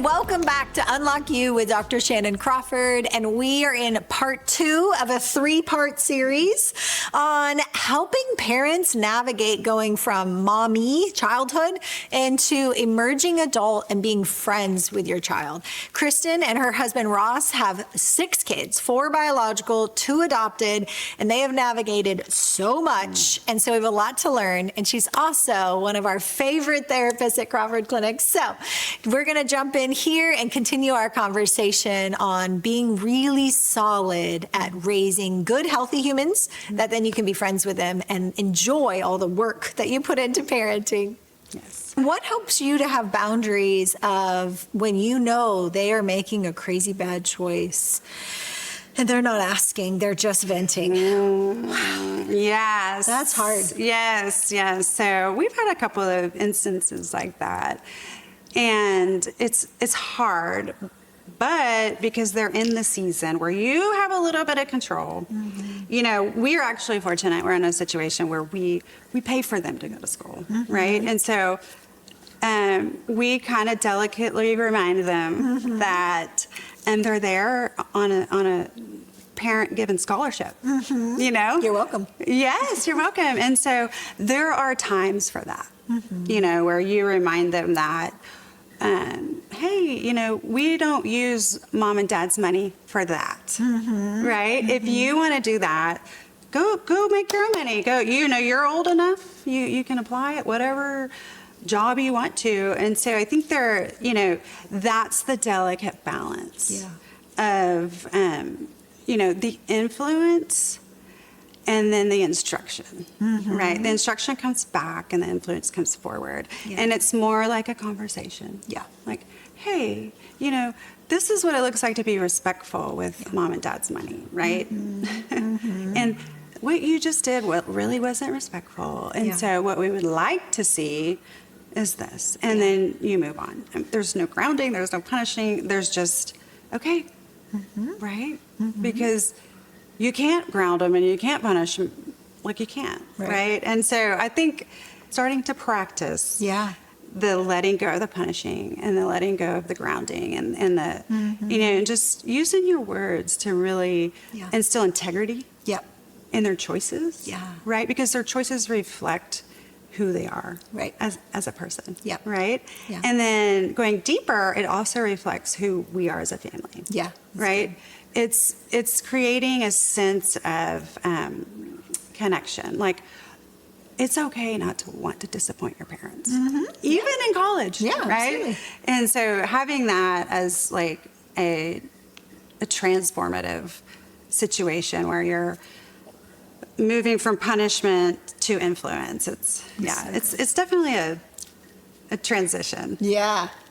Welcome back to Unlock You with Dr. Shannan Crawford, and we are in part 2 of a 3-part series on helping parents navigate going from mommy childhood into emerging adult and being friends with your child. Kristen and her husband Ross have 6 kids, 4 biological, 2 adopted, and they have navigated so much, and so we have a lot to learn, and she's also one of our favorite therapists at Crawford Clinics. So we're going to jump in here and continue our conversation on being really solid at raising good, healthy humans that then you can be friends with them and enjoy all the work that you put into parenting. Yes. What helps you to have boundaries of when you know they are making a crazy bad choice and they're not asking, they're just venting? Yes. That's hard. Yes. So we've had a couple of instances like that. And it's hard, but because they're in the season where you have a little bit of control, you know, we're actually fortunate. We're in a situation where we pay for them to go to school, right? And so we kind of delicately remind them that, and they're there on a parent-given scholarship, you know? You're welcome. Yes, you're welcome. And so there are times for that, you know, where you remind them that, hey, you know, we don't use mom and dad's money for that, right? If you want to do that, go make your own money. Go, you know, you're old enough, you can apply at whatever job you want to. And so I think there, you know, that's the delicate balance of, you know, the influence and then the instruction, right? The instruction comes back and the influence comes forward. And it's more like a conversation. Like, hey, you know, this is what it looks like to be respectful with mom and dad's money, right? And what you just did, what really wasn't respectful. And so what we would like to see is this. And then you move on. There's no grounding, there's no punishing, there's just, okay, right? Because you can't ground them and you can't punish them like you can't, right? And so I think starting to practice the letting go of the punishing and the letting go of the grounding and the, you know, and just using your words to really instill integrity in their choices, right? Because their choices reflect who they are as a person, right? And then going deeper, it also reflects who we are as a family, right? Good. It's creating a sense of connection. Like, it's okay not to want to disappoint your parents, even in college, right? Absolutely. And so having that as like a transformative situation where you're moving from punishment to influence, it's definitely a transition.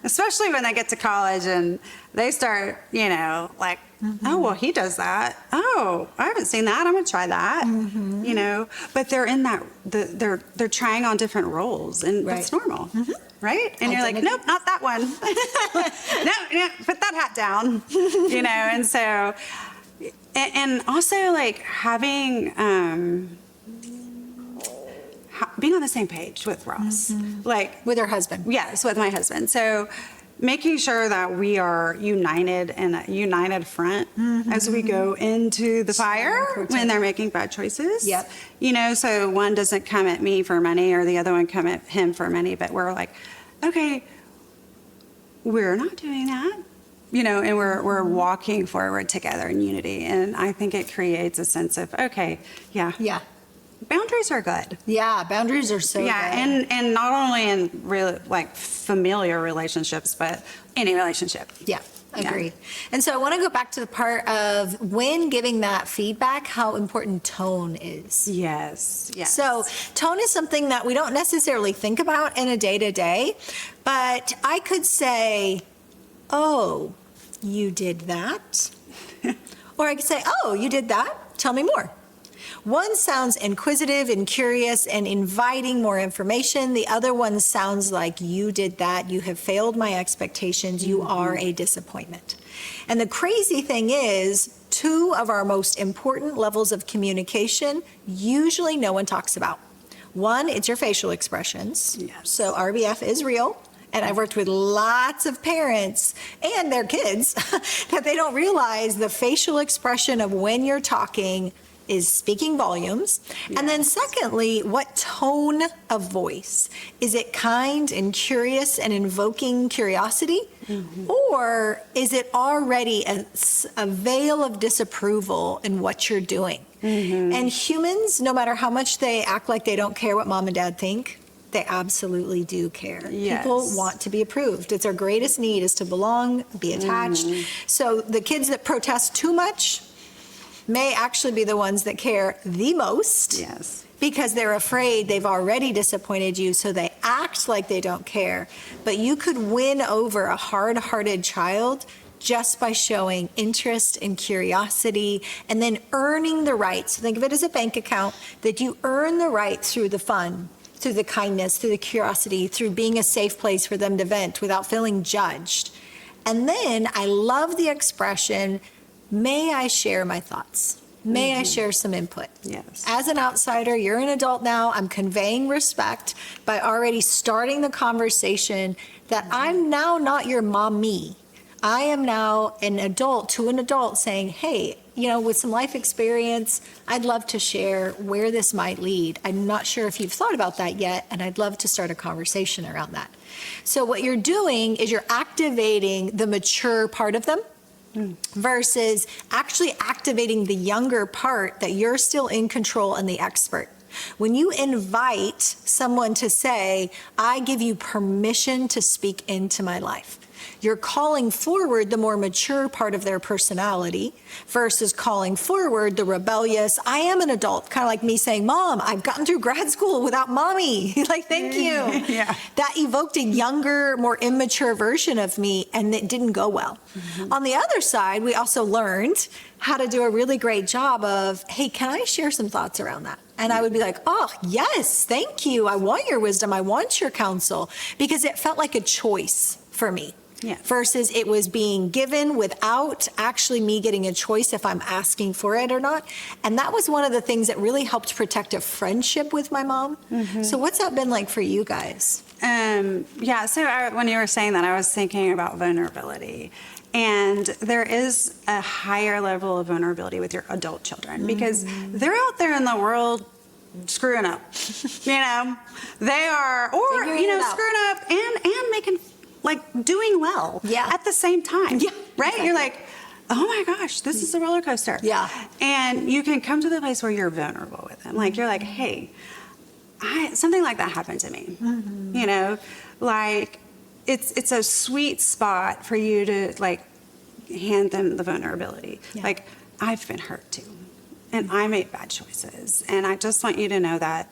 Especially when they get to college and they start, you know, like, oh, well, he does that. Oh, I haven't seen that. I'm gonna try that. You know, but they're in that, they're trying on different roles, and that's normal, right? And you're like, nope, not that one. No, put that hat down. You know, and so, and also like having, being on the same page with Ross, like with her husband. Yes, with my husband. So making sure that we are united in a united front as we go into the fire when they're making bad choices. You know, so one doesn't come at me for money or the other one come at him for money, but we're like, okay, we're not doing that. You know, and we're walking forward together in unity. And I think it creates a sense of, okay, boundaries are good. Boundaries are so good. And not only in really like familiar relationships, but any relationship. Agreed. And so I want to go back to the part of when giving that feedback, how important tone is. Yes. So tone is something that we don't necessarily think about in a day-to-day, but I could say, oh, you did that? Or I could say, oh, you did that? Tell me more. One sounds inquisitive and curious and inviting more information. The other one sounds like, you did that. You have failed my expectations. You are a disappointment. And the crazy thing is, two of our most important levels of communication usually no one talks about. One, it's your facial expressions. Yes. So RBF is real. And I've worked with lots of parents and their kids that they don't realize the facial expression of when you're talking is speaking volumes. Yes. And then secondly, what tone of voice? Is it kind and curious and invoking curiosity? Mm-hmm. Or is it already a veil of disapproval in what you're doing? Mm-hmm. And humans, no matter how much they act like they don't care what mom and dad think, they absolutely do care. Yes. People want to be approved. It's our greatest need is to belong, be attached. Mm-hmm. So the kids that protest too much may actually be the ones that care the most. Yes. Because they're afraid they've already disappointed you, so they act like they don't care. But you could win over a hard-hearted child just by showing interest and curiosity and then earning the right. So think of it as a bank account that you earn the right through the fun, through the kindness, through the curiosity, through being a safe place for them to vent without feeling judged. And then I love the expression, may I share my thoughts? May I share some input? Yes. As an outsider, you're an adult now, I'm conveying respect by already starting the conversation that I'm now not your mommy. I am now an adult to an adult saying, hey, with some life experience, I'd love to share where this might lead. I'm not sure if you've thought about that yet, and I'd love to start a conversation around that. So what you're doing is you're activating the mature part of them versus actually activating the younger part that you're still in control and the expert. When you invite someone to say, I give you permission to speak into my life, you're calling forward the more mature part of their personality versus calling forward the rebellious, I am an adult, kind of like me saying, Mom, I've gotten through grad school without mommy. Like, thank you. Yeah. That evoked a younger, more immature version of me, and it didn't go well. Mm-hmm. On the other side, we also learned how to do a really great job of, hey, can I share some thoughts around that? And I would be like, oh, yes, thank you. I want your wisdom. I want your counsel, because it felt like a choice for me. Yeah. Versus it was being given without actually me getting a choice if I'm asking for it or not. And that was one of the things that really helped protect a friendship with my mom. Mm-hmm. So what's that been like for you guys? When you were saying that, I was thinking about vulnerability. And there is a higher level of vulnerability with your adult children because they're out there in the world screwing up. They are, or, screwing up and making, doing well at the same time. Yeah, right? Exactly. You're like, oh my gosh, this is a roller coaster. Yeah. And you can come to the place where you're vulnerable with them. You're like, hey, something like that happened to me. Mm-hmm. It's a sweet spot for you to hand them the vulnerability. Yeah. I've been hurt too, and I made bad choices, and I just want you to know that,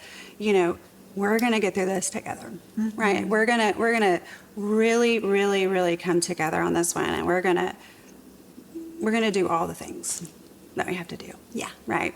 we're gonna get through this together, right? We're gonna really, really, really come together on this one, and we're gonna do all the things that we have to do. Yeah. Right.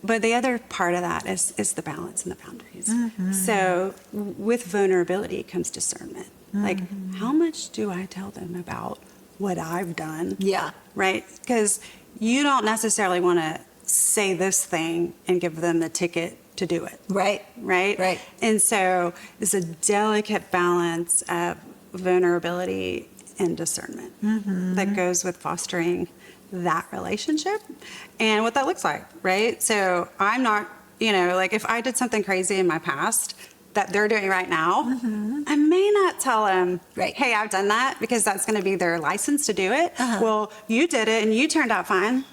But the other part of that is the balance and the boundaries. Mm-hmm. So with vulnerability comes discernment. Mm-hmm. How much do I tell them about what I've done? Yeah. Right? Because you don't necessarily want to say this thing and give them the ticket to do it. Right. Right? Right. And so it's a delicate balance of vulnerability and discernment that goes with fostering that relationship and what that looks like, right? So I'm not, if I did something crazy in my past that they're doing right now, I may not tell them, hey, I've done that, because that's going to be their license to do it. Well, you did it and you turned out fine.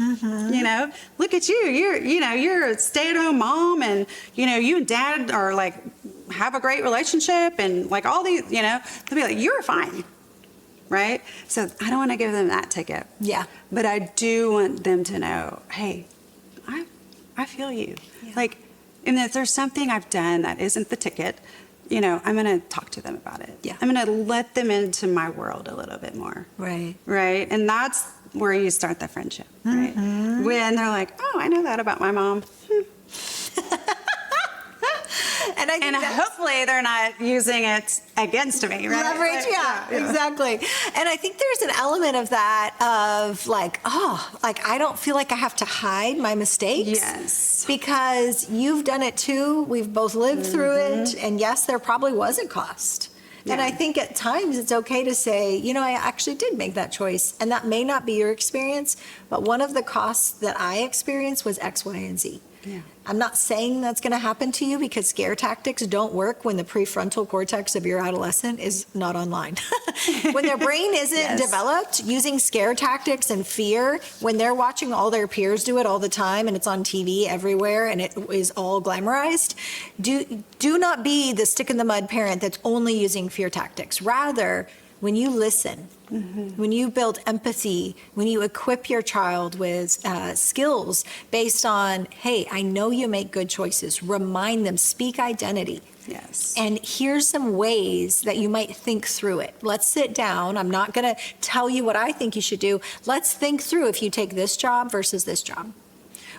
Look at you. You're a stay-at-home mom, and, you and dad are have a great relationship, and all these, they'll be like, you're fine. Right? So I don't want to give them that ticket. Yeah. But I do want them to know, hey, I feel you. Yeah. And if there's something I've done that isn't the ticket, I'm going to talk to them about it. Yeah. I'm going to let them into my world a little bit more. Right. Right. And that's where you start the friendship. Right. When they're like, oh, I know that about my mom. And And I think hopefully they're not using it against me, right? Leverage, yeah, exactly. And I think there's an element of that of like, I don't feel like I have to hide my mistakes. Yes. Because you've done it too. We've both lived through it. And yes, there probably was a cost. Yeah. And I think at times it's okay to say, you know, I actually did make that choice. And that may not be your experience, but one of the costs that I experienced was X, Y, and Z. Yeah. I'm not saying that's going to happen to you because scare tactics don't work when the prefrontal cortex of your adolescent is not online. When their brain isn't developed, using scare tactics and fear, when they're watching all their peers do it all the time and it's on TV everywhere and it is all glamorized, do not be the stick in the mud parent that's only using fear tactics. Rather, when you listen, when you build empathy, when you equip your child with skills based on, hey, I know you make good choices, remind them, speak identity. Yes. And here's some ways that you might think through it. Let's sit down. I'm not going to tell you what I think you should do. Let's think through if you take this job versus this job.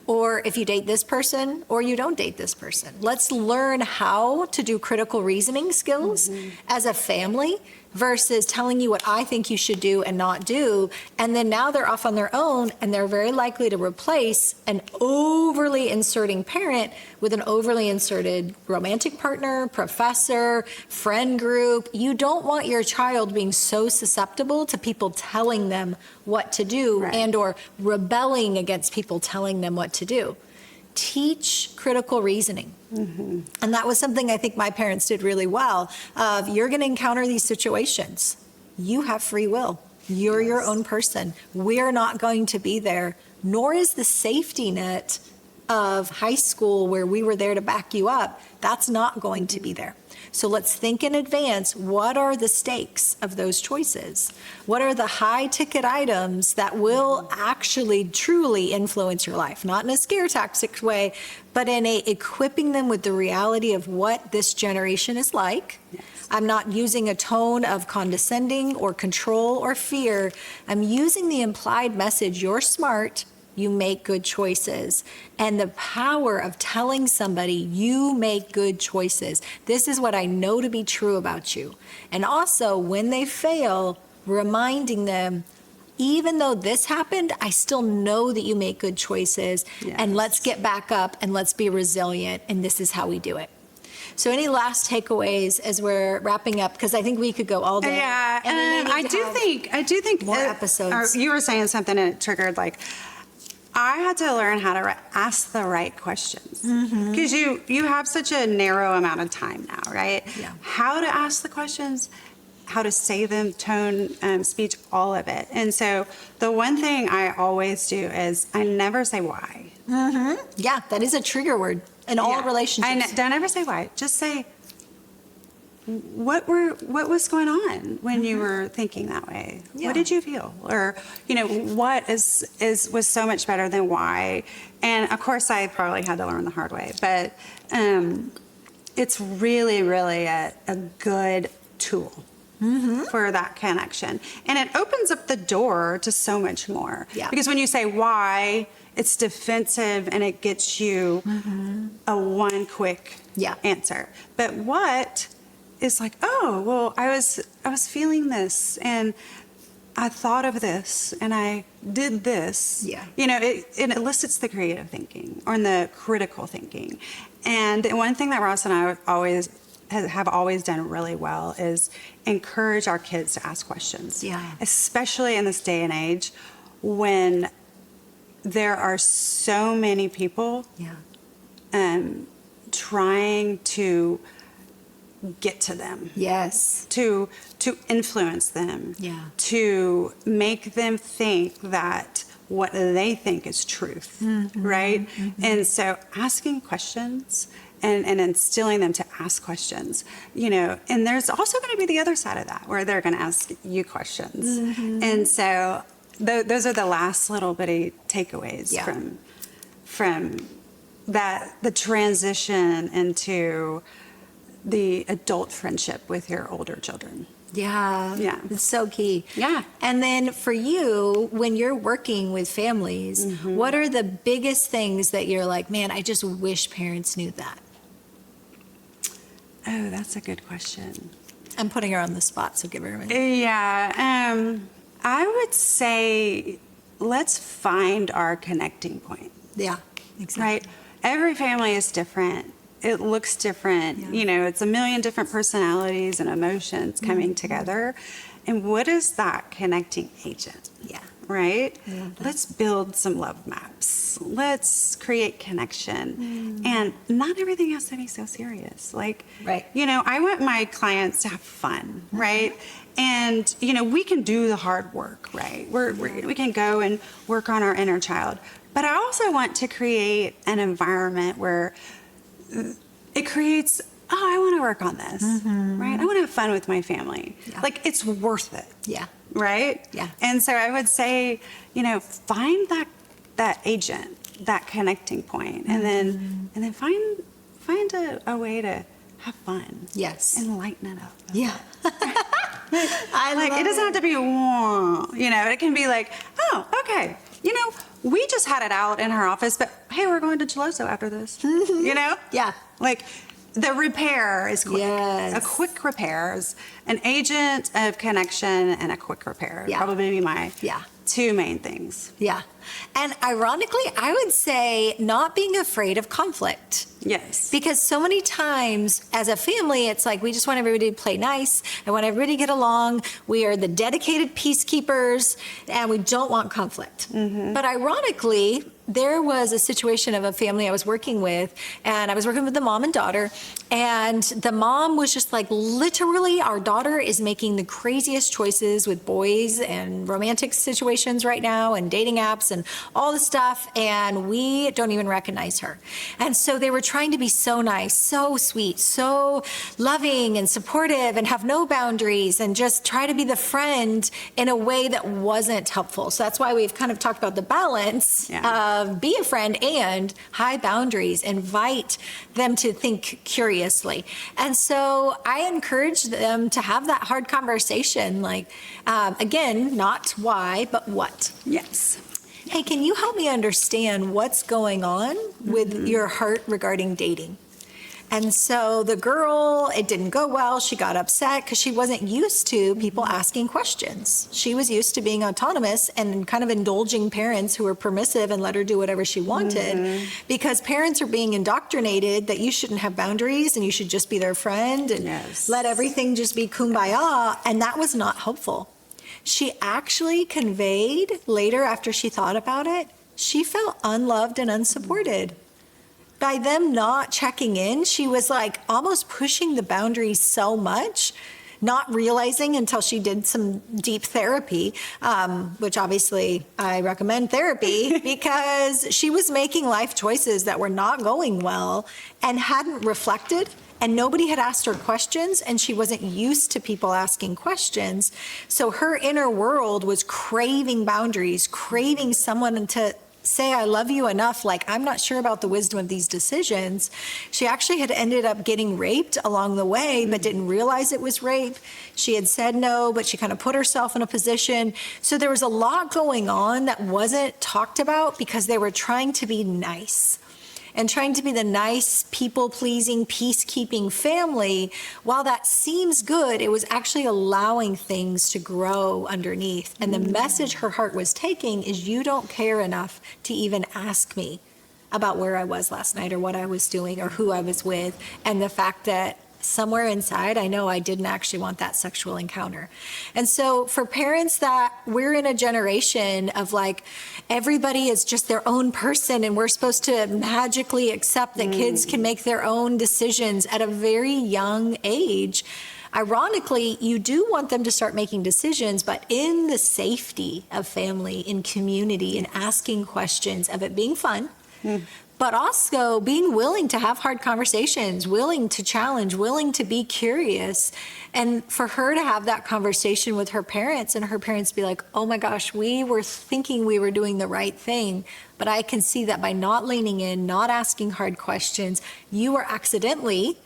Or if you date this person or you don't date this person. Let's learn how to do critical reasoning skills as a family versus telling you what I think you should do and not do. And then now they're off on their own and they're very likely to replace an overly inserting parent with an overly inserted romantic partner, professor, friend group. You don't want your child being so susceptible to people telling them what to do and or rebelling against people telling them what to do. Teach critical reasoning. And that was something I think my parents did really well. You're going to encounter these situations. You have free will. You're your own person. We're not going to be there, nor is the safety net of high school where we were there to back you up. That's not going to be there. So let's think in advance, what are the stakes of those choices? What are the high ticket items that will actually truly influence your life? Not in a scare tactic way, but in a equipping them with the reality of what this generation is like. Yes. I'm not using a tone of condescending or control or fear. I'm using the implied message, you're smart, you make good choices. And the power of telling somebody you make good choices. This is what I know to be true about you. And also when they fail, reminding them, even though this happened, I still know that you make good choices. Yes. And let's get back up and let's be resilient. And this is how we do it. So any last takeaways as we're wrapping up? Because I think we could go all day. Yeah, and I do think more episodes. You were saying something and it triggered like, I had to learn how to ask the right questions because you have such a narrow amount of time now, right? Yeah. How to ask the questions, how to say them, tone, speech, all of it. And so the one thing I always do is I never say why. Yeah, that is a trigger word in all relationships. Don't ever say why. Just say, what was going on when you were thinking that way? Yeah. What did you feel? Or, what was so much better than why? And of course I probably had to learn the hard way, but it's really, really a good tool for that connection. And it opens up the door to so much more. Yeah. Because when you say why, it's defensive and it gets you a one quick answer. But what is like, oh, well, I was feeling this and I thought of this and I did this. Yeah. It elicits the creative thinking or the critical thinking. And one thing that Ross and I have always done really well is encourage our kids to ask questions. Yeah. Especially in this day and age when there are so many people trying to get to them. Yes. To influence them. Yeah. To make them think that what they think is truth. Right? And so asking questions and instilling them to ask questions, and there's also going to be the other side of that where they're going to ask you questions. And so those are the last little bitty takeaways from that, the transition into the adult friendship with your older children. Yeah. Yeah. It's so key. Yeah. And then for you, when you're working with families, what are the biggest things that you're like, man, I just wish parents knew that? Oh, that's a good question. I'm putting her on the spot, so give her a minute. Yeah, I would say let's find our connecting point. Yeah, exactly. Right? Every family is different. It looks different. Yeah. You know, it's a million different personalities and emotions coming together. And what is that connecting agent? Yeah. Right? Yeah. Let's build some love maps. Let's create connection. And not everything has to be so serious. Like, Right. you know, I want my clients to have fun, right? And, you know, we can do the hard work, right? We can go and work on our inner child. But I also want to create an environment where it creates, I want to work on this, right? I want to have fun with my family. Yeah. Like, it's worth it. Yeah. Right? Yeah. And so I would say, you know, find that agent, that connecting point, and then find a way to have fun. Yes. And lighten it up. Yeah. I like it doesn't have to be, you know, it can be like, oh, okay. You know, we just had it out in her office, but hey, we're going to Chaloso after this. You know? Yeah. Like, the repair is quick. Yes. A quick repair is an agent of connection and a quick repair. Yeah. Probably be my Yeah. two main things. Yeah. And ironically, I would say not being afraid of conflict. Yes. Because so many times as a family, it's like we just want everybody to play nice. I want everybody to get along. We are the dedicated peacekeepers and we don't want conflict. But ironically, there was a situation of a family I was working with, and I was working with the mom and daughter, and the mom was just like, literally, our daughter is making the craziest choices with boys and romantic situations right now and dating apps and all this stuff, and we don't even recognize her. And so they were trying to be so nice, so sweet, so loving and supportive and have no boundaries and just try to be the friend in a way that wasn't helpful. So that's why we've kind of talked about the balance of be a friend and high boundaries, invite them to think curiously. And so I encourage them to have that hard conversation, like, again, not why, but what. Yes. Hey, can you help me understand what's going on with your heart regarding dating? And so the girl, it didn't go well. She got upset because she wasn't used to people asking questions. She was used to being autonomous and kind of indulging parents who were permissive and let her do whatever she wanted, because parents are being indoctrinated that you shouldn't have boundaries and you should just be their friend and let everything just be kumbaya. And that was not helpful. She actually conveyed later, after she thought about it, she felt unloved and unsupported. By them not checking in, she was like almost pushing the boundaries so much, not realizing until she did some deep therapy, which obviously I recommend therapy, because she was making life choices that were not going well and hadn't reflected, and nobody had asked her questions, and she wasn't used to people asking questions. So her inner world was craving boundaries, craving someone to say, I love you enough, like, I'm not sure about the wisdom of these decisions. She actually had ended up getting raped along the way, but didn't realize it was rape. She had said no, but she kind of put herself in a position. So there was a lot going on that wasn't talked about because they were trying to be nice. And trying to be the nice, people-pleasing, peacekeeping family. While that seems good, it was actually allowing things to grow underneath. And the message her heart was taking is, you don't care enough to even ask me about where I was last night or what I was doing or who I was with. And the fact that somewhere inside, I know I didn't actually want that sexual encounter. And so for parents that we're in a generation of like, everybody is just their own person and we're supposed to magically accept that kids can make their own decisions at a very young age. Ironically, you do want them to start making decisions, but in the safety of family, in community, and asking questions, of it being fun. But also being willing to have hard conversations, willing to challenge, willing to be curious. And for her to have that conversation with her parents and her parents be like, oh my gosh, we were thinking we were doing the right thing. But I can see that by not leaning in, not asking hard questions, you were accidentally,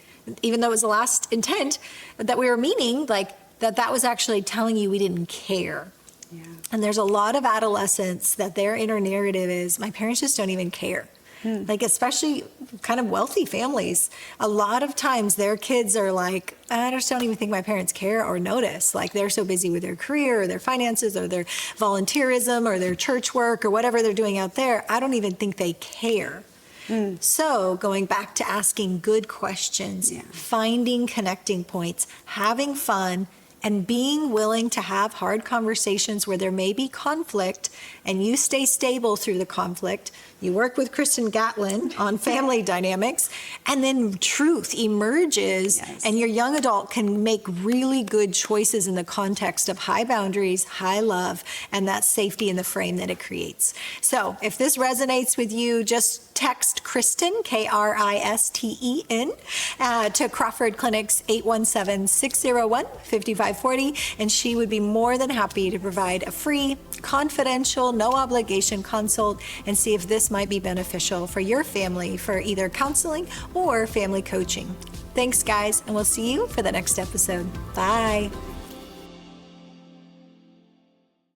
even though it was the last intent that we were meaning, like that was actually telling you we didn't care. Yeah. And there's a lot of adolescents that their inner narrative is, my parents just don't even care. Like, especially kind of wealthy families, a lot of times their kids are like, I just don't even think my parents care or notice. Like, they're so busy with their career or their finances or their volunteerism or their church work or whatever they're doing out there. I don't even think they care. So going back to asking good questions, finding connecting points, having fun, and being willing to have hard conversations where there may be conflict, and you stay stable through the conflict. You work with Kristen Gatlin on family dynamics, and then truth emerges, and your young adult can make really good choices in the context of high boundaries, high love, and that safety in the frame that it creates. So if this resonates with you, just text Kristen, Kristen, to Crawford Clinics 817-601-5540, and she would be more than happy to provide a free, confidential, no obligation consult and see if this might be beneficial for your family for either counseling or family coaching. Thanks, guys, and we'll see you for the next episode. Bye.